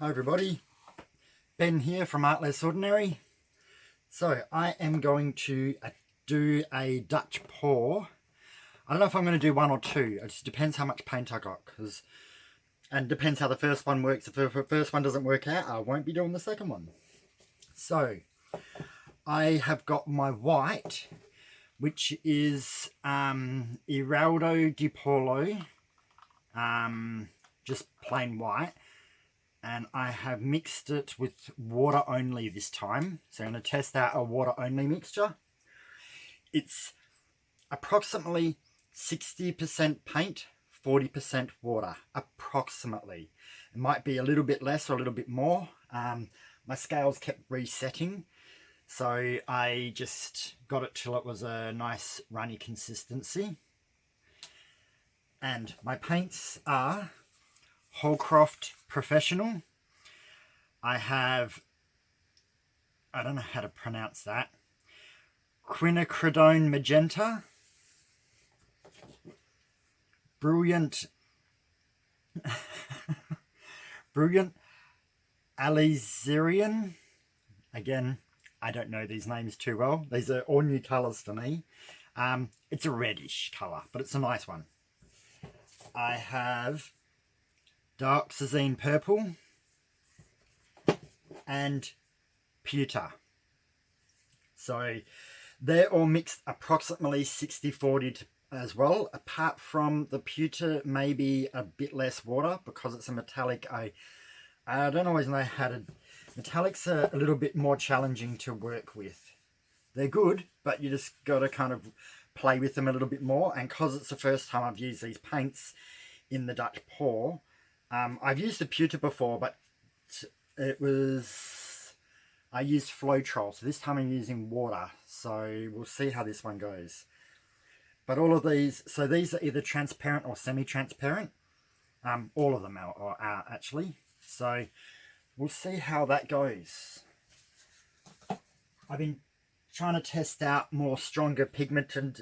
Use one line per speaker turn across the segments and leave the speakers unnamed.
Hi everybody, Ben here from Art Less Ordinary. So I am going to do a Dutch pour. I don't know if I'm going to do one or two. It just depends how much paint I got, and depends how the first one works. If the first one doesn't work out, I won't be doing the second one. So I have got my white, which is eraldo di paulo, just plain white. And I have mixed it with water only this time. So I'm going to test out a water only mixture. It's approximately 60% paint, 40% water, approximately. It might be a little bit less or a little bit more. My scales kept resetting, so I just got it till it was a nice runny consistency. And my paints are Holcroft Professional. I don't know how to pronounce that, quinacridone magenta, brillant alizarin. Again, I don't know these names too well. These are all new colours for me. It's a reddish colour, but it's a nice one. I have dioxazine purple and pewter. So they're all mixed approximately 60-40 as well, apart from the pewter maybe a bit less water because it's a metallic. I don't always know how to... Metallics are a little bit more challenging to work with. They're good, but you just got to kind of play with them a little bit more. And because it's the first time I've used these paints in the Dutch pour, I've used the pewter before, but I used Floetrol, so this time I'm using water, so we'll see how this one goes. But all of these, so these are either transparent or semi-transparent. All of them are actually, so we'll see how that goes. I've been trying to test out more stronger pigmented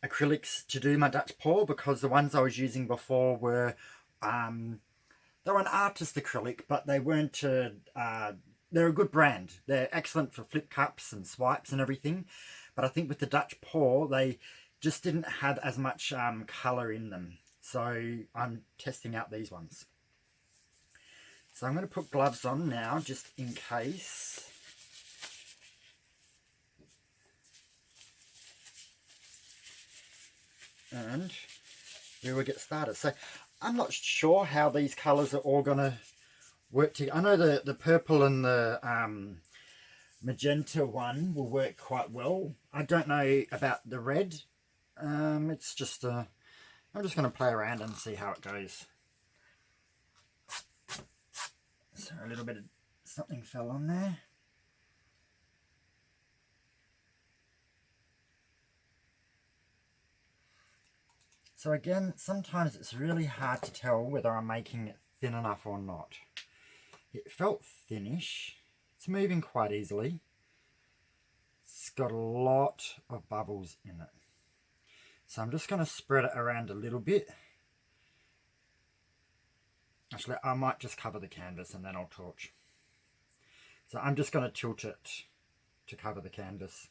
acrylics to do my Dutch pour, because the ones I was using before were they were an artist acrylic, but they weren't they're a good brand. They're excellent for flip cups and swipes and everything, but I think with the Dutch pour they just didn't have as much colour in them, so I'm testing out these ones. So I'm going to put gloves on now just in case. And we will get started. So I'm not sure how these colours are all going to work together. I know the purple and the magenta one will work quite well. I don't know about the red. It's just I'm just going to play around and see how it goes. So a little bit of something fell on there. So again, sometimes it's really hard to tell whether I'm making it thin enough or not. It felt thinnish. It's moving quite easily. It's got a lot of bubbles in it. So I'm just going to spread it around a little bit. Actually, I might just cover the canvas and then I'll torch. So I'm just going to tilt it to cover the canvas.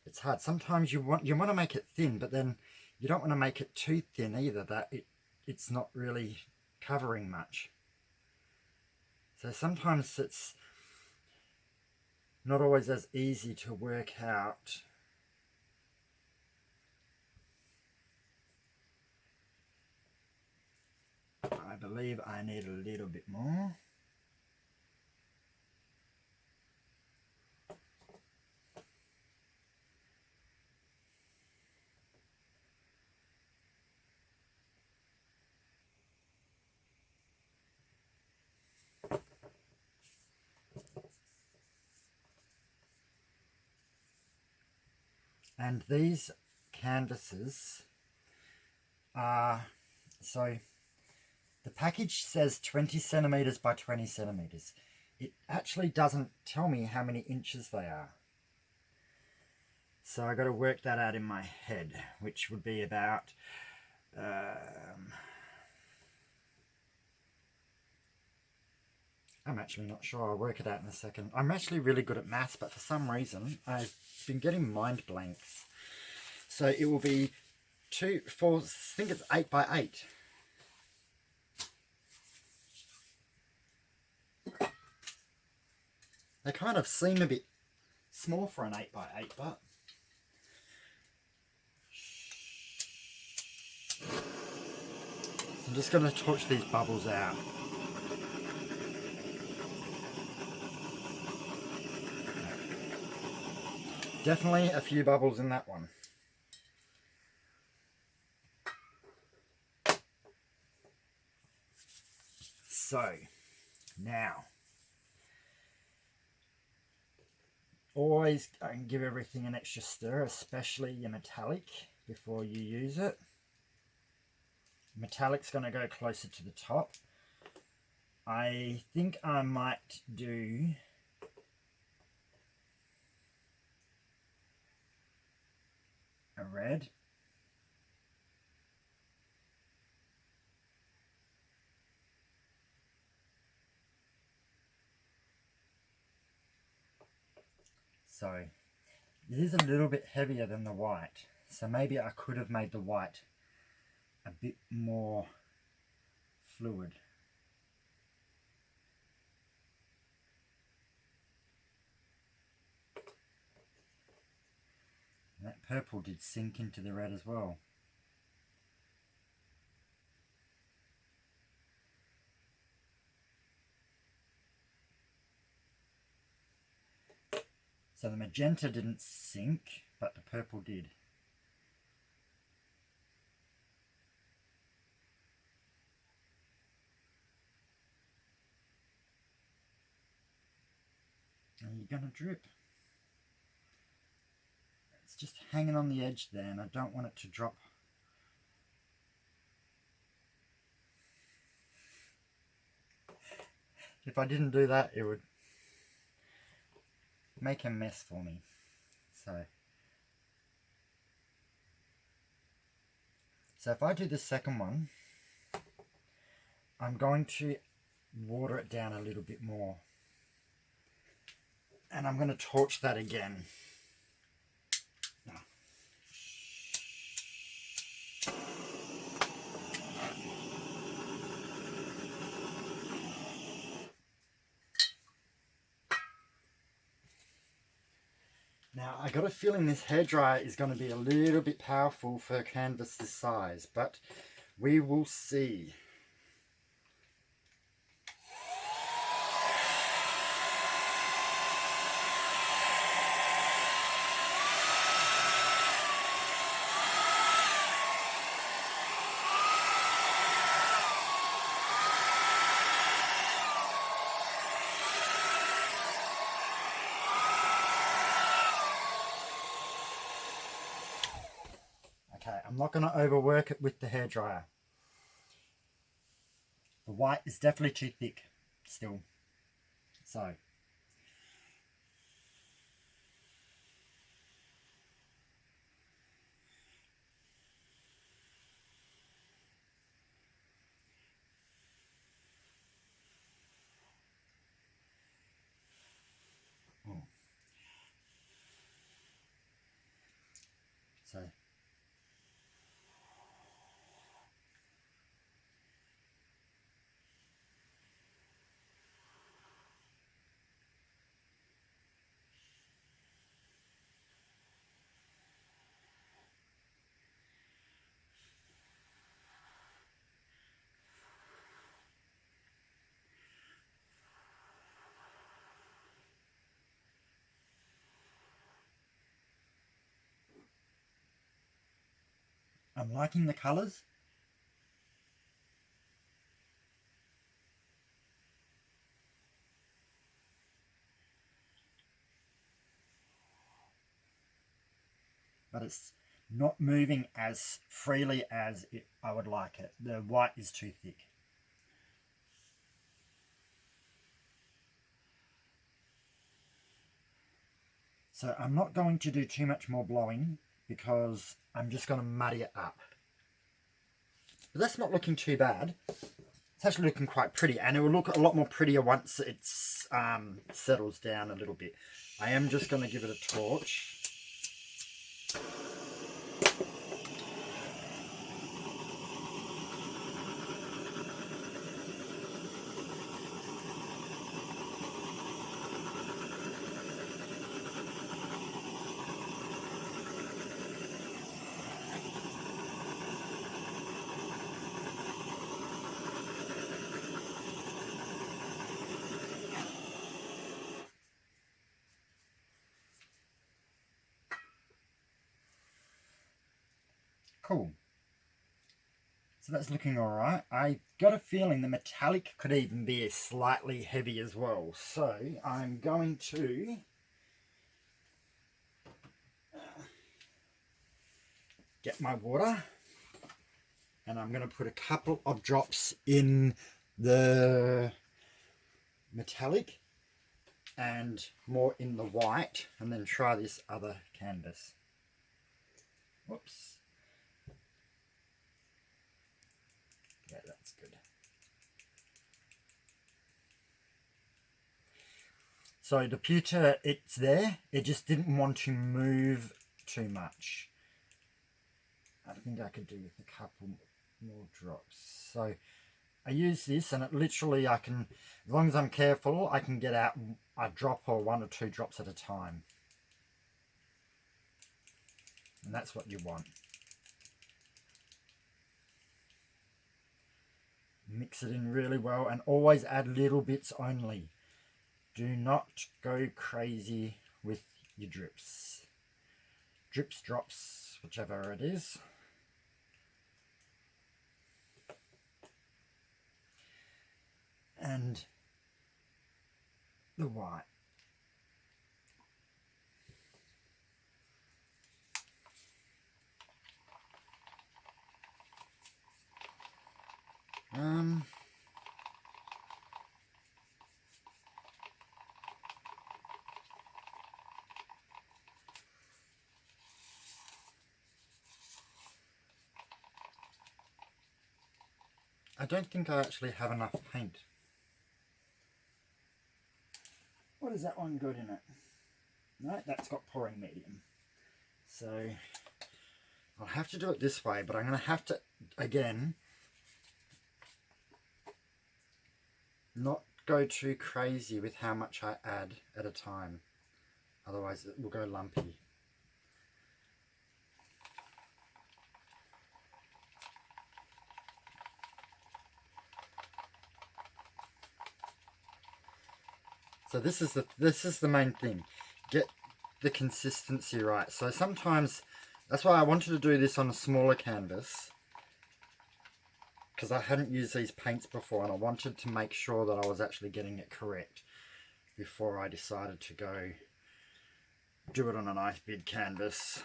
It's hard. Sometimes you want to make it thin, but then you don't want to make it too thin either, that it's not really covering much. So sometimes it's not always as easy to work out. I believe I need a little bit more. And these canvases are, so the package says 20 centimeters by 20 centimeters. it actually doesn't tell me how many inches they are. So I got to work that out in my head, which would be about I'm actually not sure. I'll work it out in a second. I'm actually really good at maths, but for some reason I've been getting mind blanks. So it will be 2, 4, I think it's 8 by 8. They kind of seem a bit small for an 8 by 8, but I'm just going to torch these bubbles out. Definitely a few bubbles in that one. So, now, always give everything an extra stir, especially your metallic, before you use it. Metallic's going to go closer to the top. I think I might do a red. So it is a little bit heavier than the white, so maybe I could have made the white a bit more fluid. And that purple did sink into the red as well. So the magenta didn't sink, but the purple did. And you're going to drip. It's just hanging on the edge there, and I don't want it to drop. If I didn't do that, it would make a mess for me. So if I do the second one, I'm going to water it down a little bit more. And I'm going to torch that again. Now, I got a feeling this hairdryer is going to be a little bit powerful for a canvas this size, but we will see. Okay, I'm not going to overwork it with the hairdryer. The white is definitely too thick still. So I'm liking the colours. But it's not moving as freely as I would like it. The white is too thick. So I'm not going to do too much more blowing because I'm just going to muddy it up. But that's not looking too bad. It's actually looking quite pretty, and it will look a lot more prettier once it settles down a little bit. I am just going to give it a torch. Cool. So that's looking alright. I got a feeling the metallic could even be slightly heavy as well. So I'm going to get my water and I'm going to put a couple of drops in the metallic and more in the white, and then try this other canvas. Whoops. Yeah, that's good. So the pewter, it's there. It just didn't want to move too much. I think I could do with a couple more drops. So I use this, and it literally, I can, as long as I'm careful, I can get out a drop or 1 or 2 drops at a time. And that's what you want. Mix it in really well, and always add little bits only. Do not go crazy with your drips. Drips, drops, whichever it is. And the white. I don't think I actually have enough paint. What is that one good in it? No, that's got pouring medium. So I'll have to do it this way, but I'm going to have to, again, not go too crazy with how much I add at a time. Otherwise it will go lumpy. So this is the main thing. Get the consistency right. So sometimes, that's why I wanted to do this on a smaller canvas, because I hadn't used these paints before, and I wanted to make sure that I was actually getting it correct before I decided to go do it on a nice big canvas.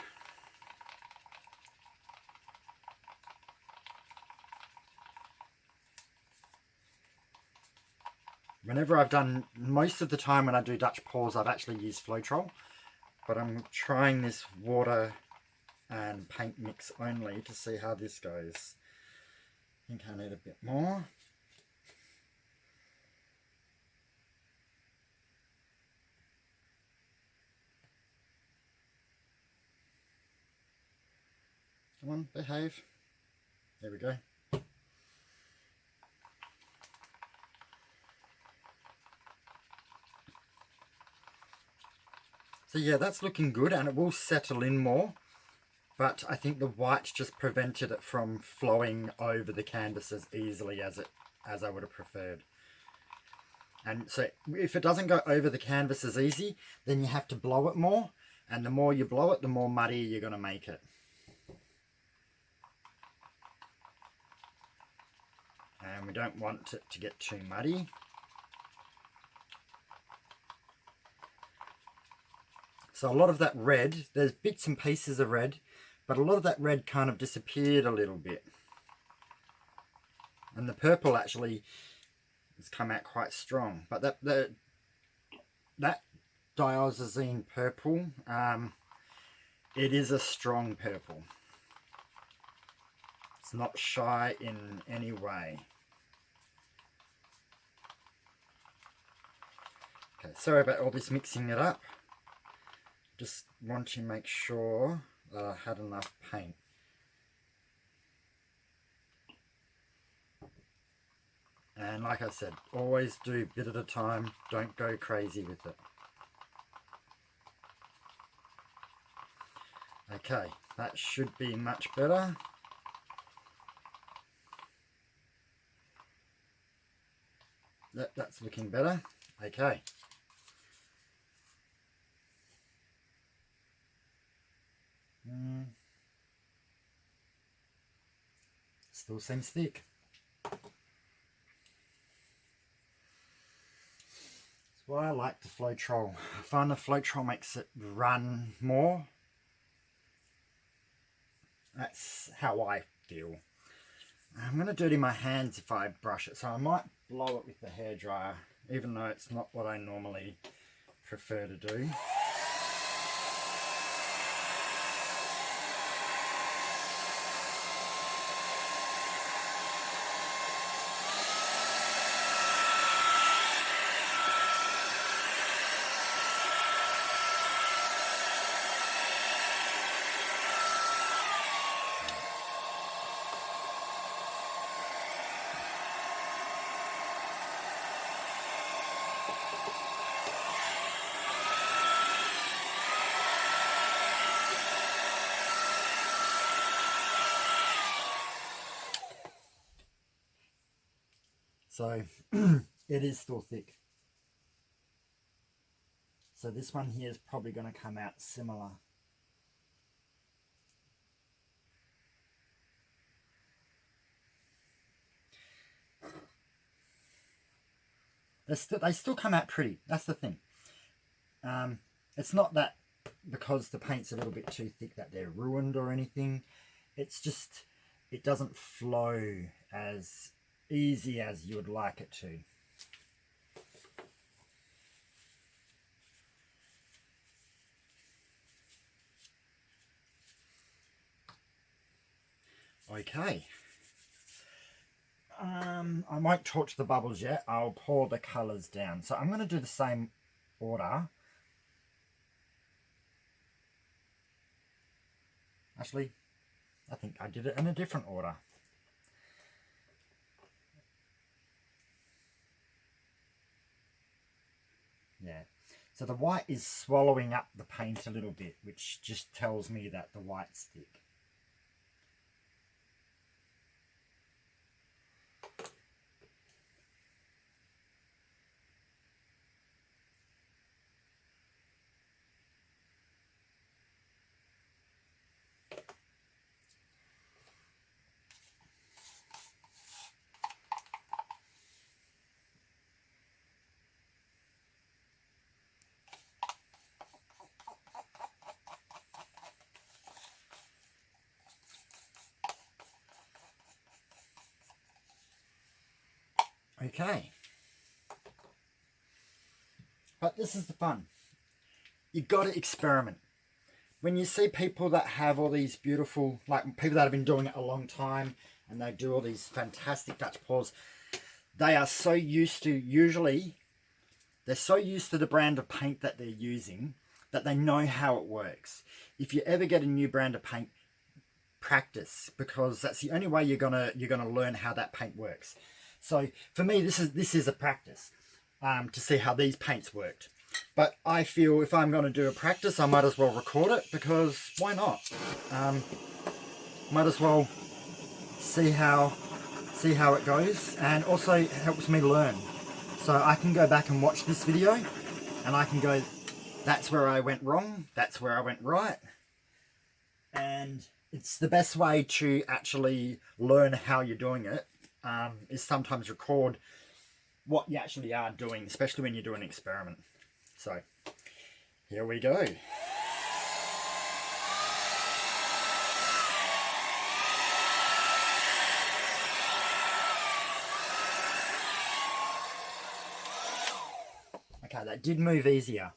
Whenever I've done, most of the time when I do Dutch pours, I've actually used Floetrol, but I'm trying this water and paint mix only to see how this goes. I think I need a bit more. Come on, behave. There we go. So yeah, that's looking good, and it will settle in more, but I think the white just prevented it from flowing over the canvas as easily as I would have preferred. And so if it doesn't go over the canvas as easy, then you have to blow it more, and the more you blow it, the more muddy you're going to make it. And we don't want it to get too muddy. So a lot of that red, there's bits and pieces of red, but a lot of that red kind of disappeared a little bit. And the purple actually has come out quite strong. But that dioxazine purple. It is a strong purple. It's not shy in any way. Okay, sorry about all this mixing it up. Just want to make sure that I had enough paint. And like I said, always do a bit at a time. Don't go crazy with it. Okay, that should be much better. That's looking better. Okay. Still seems thick. That's why I like the Floetrol. I find the Floetrol makes it run more. That's how I feel. I'm going to dirty my hands if I brush it, so I might blow it with the hairdryer, even though it's not what I normally prefer to do. So it is still thick. So this one here is probably going to come out similar. They still come out pretty. That's the thing. It's not that because the paint's a little bit too thick that they're ruined or anything. It's just it doesn't flow as easy as you would like it to. Okay. I won't torch the bubbles yet. I'll pour the colours down. So I'm going to do the same order. Actually, I think I did it in a different order. Yeah. So the white is swallowing up the paint a little bit, which just tells me that the white's thick. Okay. But this is the fun. You got to experiment. When you see people that have all these beautiful, like people that have been doing it a long time and they do all these fantastic Dutch pours, they are so used to, usually, they're so used to the brand of paint that they're using that they know how it works. If you ever get a new brand of paint, practice, because that's the only way you're gonna learn how that paint works. So for me, this is a practice to see how these paints worked. But I feel if I'm going to do a practice, I might as well record it, because why not? Might as well see how it goes, and also it helps me learn. So I can go back and watch this video and I can go, that's where I went wrong, that's where I went right. And it's the best way to actually learn how you're doing it, is sometimes record what you actually are doing, especially when you do an experiment. So here we go. Okay, that did move easier.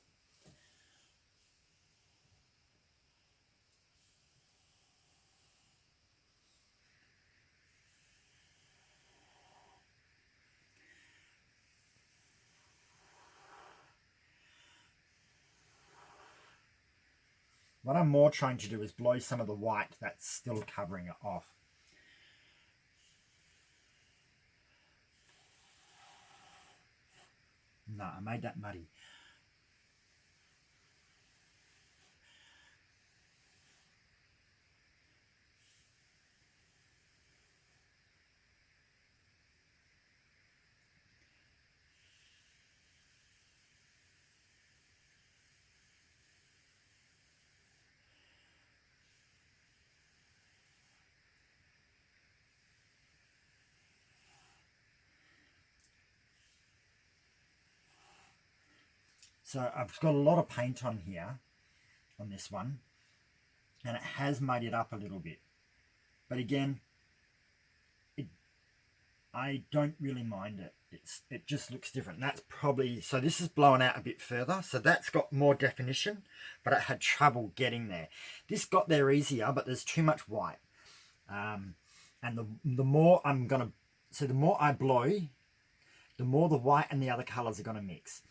What I'm more trying to do is blow some of the white that's still covering it off. No, I made that muddy. So I've got a lot of paint on here, on this one, and it has muddied up a little bit. But again, I don't really mind it. It just looks different. That's probably, so this is blown out a bit further, so that's got more definition, but it had trouble getting there. This got there easier, but there's too much white. And the more I'm gonna, so the more I blow, the more the white and the other colors are gonna mix.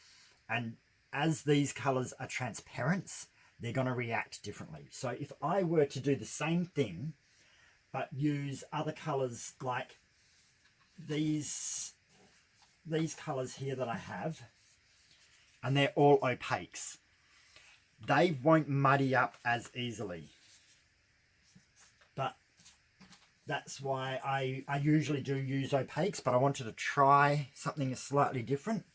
And as these colors are transparent, they're gonna react differently. So if I were to do the same thing, but use other colors like these colors here that I have, and they're all opaques, they won't muddy up as easily. But that's why I usually do use opaques, but I wanted to try something slightly different.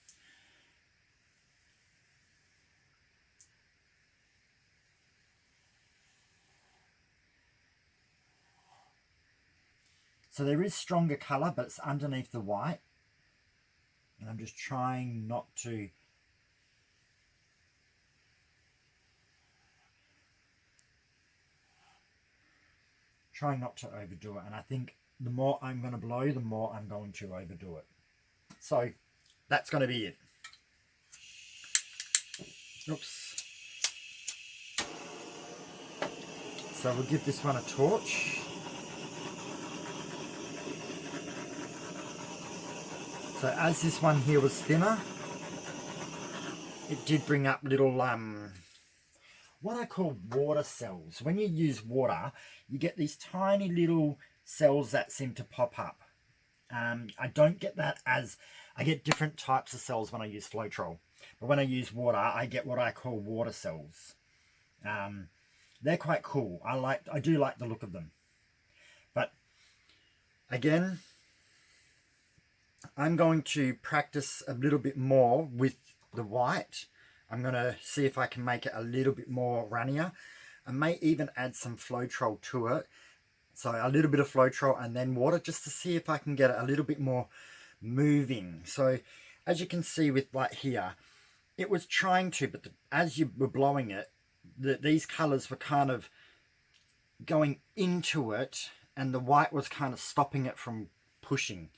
So there is stronger color, but it's underneath the white. And I'm just trying not to overdo it. And I think the more I'm going to blow, the more I'm going to overdo it. So that's going to be it. Oops. So we'll give this one a torch. So as this one here was thinner, it did bring up little, what I call water cells. When you use water, you get these tiny little cells that seem to pop up. I don't get that I get different types of cells when I use Floetrol. But when I use water, I get what I call water cells. They're quite cool. I do like the look of them. But again, I'm going to practice a little bit more with the white. I'm going to see if I can make it a little bit more runnier. I may even add some Floetrol to it. So a little bit of Floetrol and then water, just to see if I can get it a little bit more moving. So as you can see with like here, it was trying to, but as you were blowing it, these colors were kind of going into it, and the white was kind of stopping it from pushing.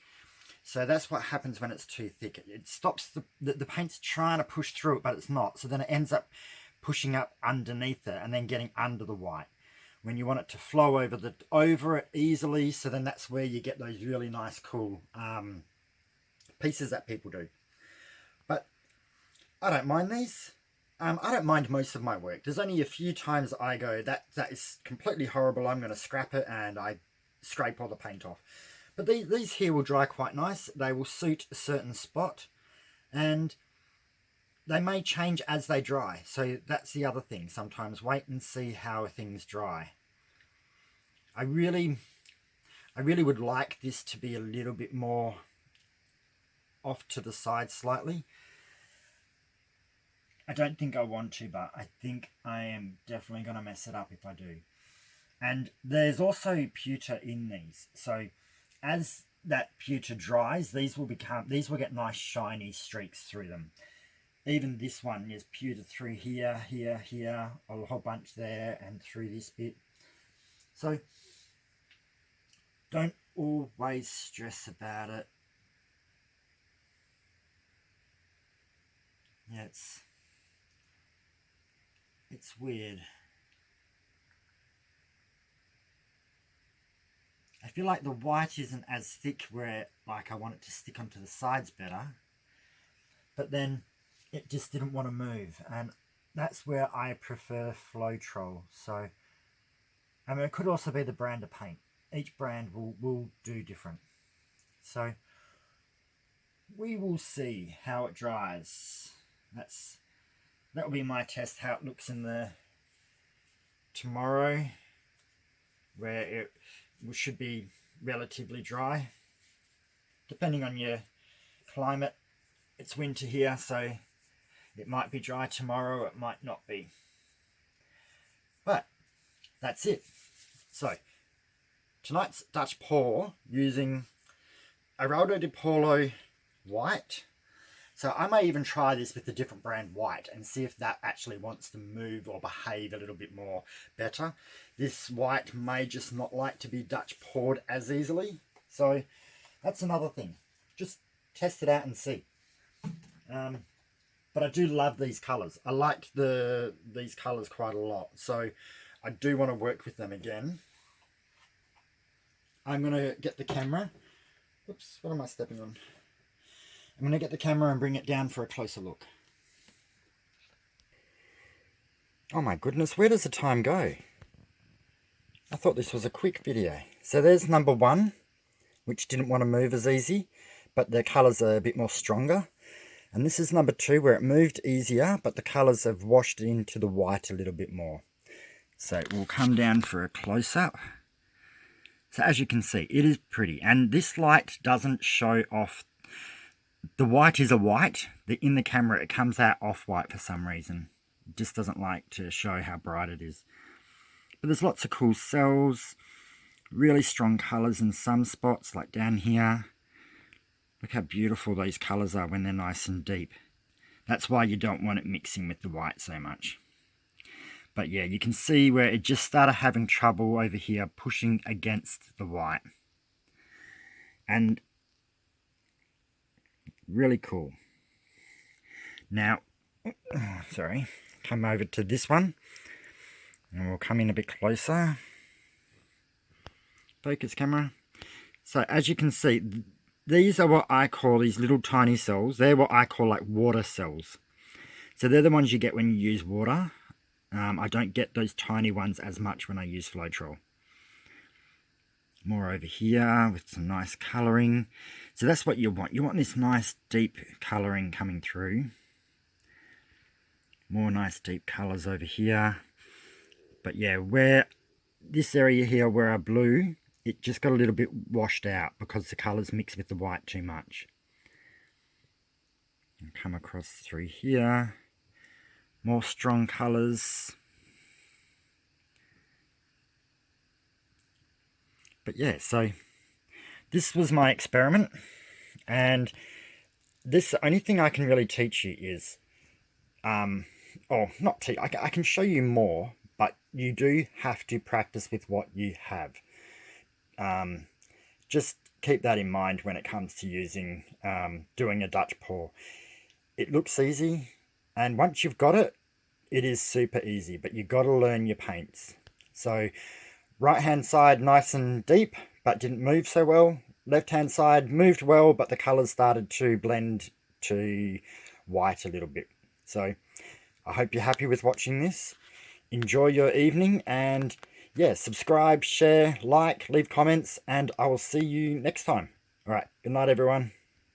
So that's what happens when it's too thick. It stops the paint's trying to push through it, but it's not. So then it ends up pushing up underneath it and then getting under the white. When you want it to flow over it easily, so then that's where you get those really nice, cool pieces that people do. But I don't mind these. I don't mind most of my work. There's only a few times I go, that is completely horrible, I'm going to scrap it, and I scrape all the paint off. But these here will dry quite nice. They will suit a certain spot, and they may change as they dry. So that's the other thing. Sometimes wait and see how things dry. I really would like this to be a little bit more off to the side slightly. I don't think I want to, but I think I am definitely going to mess it up if I do. And there's also pewter in these. So as that pewter dries, these will get nice shiny streaks through them. Even this one is pewter through here, here, a whole bunch there, and through this bit. So don't always stress about it. Yeah, it's weird. I feel like the white isn't as thick where like I want it to stick onto the sides better, but then it just didn't want to move, and that's where I prefer Floetrol. So, I mean, it could also be the brand of paint. Each brand will do different. So, we will see how it dries. That will be my test, how it looks in the tomorrow, where it should be relatively dry. Depending on your climate, it's winter here, so it might be dry tomorrow, it might not be. But that's it. So tonight's Dutch pour using Eraldo de Paulo white. So I may even try this with a different brand white and see if that actually wants to move or behave a little bit more better. This white may just not like to be Dutch poured as easily. So that's another thing. Just test it out and see. But I do love these colours. I liked these colours quite a lot. So I do want to work with them again. I'm going to get the camera. Oops, what am I stepping on? I'm going to get the camera and bring it down for a closer look. Oh my goodness, where does the time go? I thought this was a quick video. So there's number 1, which didn't want to move as easy, but the colours are a bit more stronger. And this is number 2, where it moved easier, but the colours have washed into the white a little bit more. So we'll come down for a close-up. So as you can see, it is pretty. And this light doesn't show off. The white is a white. In the camera, it comes out off-white for some reason. It just doesn't like to show how bright it is. But there's lots of cool cells. Really strong colours in some spots, like down here. Look how beautiful these colours are when they're nice and deep. That's why you don't want it mixing with the white so much. But yeah, you can see where it just started having trouble over here pushing against the white. And really cool. Now, sorry, come over to this one. And we'll come in a bit closer. Focus camera. So as you can see, these are what I call these little tiny cells. They're what I call like water cells. So they're the ones you get when you use water. I don't get those tiny ones as much when I use Floetrol. More over here with some nice colouring. So that's what you want. You want this nice deep colouring coming through. More nice deep colours over here. But yeah, where this area here where I blue, it just got a little bit washed out because the colours mix with the white too much. And come across through here. More strong colours. But yeah, so this was my experiment. And this, the only thing I can really teach you is, not teach, I can show you more, but you do have to practice with what you have. Just keep that in mind when it comes to using, doing a Dutch pour. It looks easy, and once you've got it, it is super easy, but you've got to learn your paints. So right hand side nice and deep, but didn't move so well. Left hand side moved well, but the colours started to blend to white a little bit. So I hope you're happy with watching this. Enjoy your evening, and yeah, subscribe, share, like, leave comments, and I will see you next time. All right, good night everyone.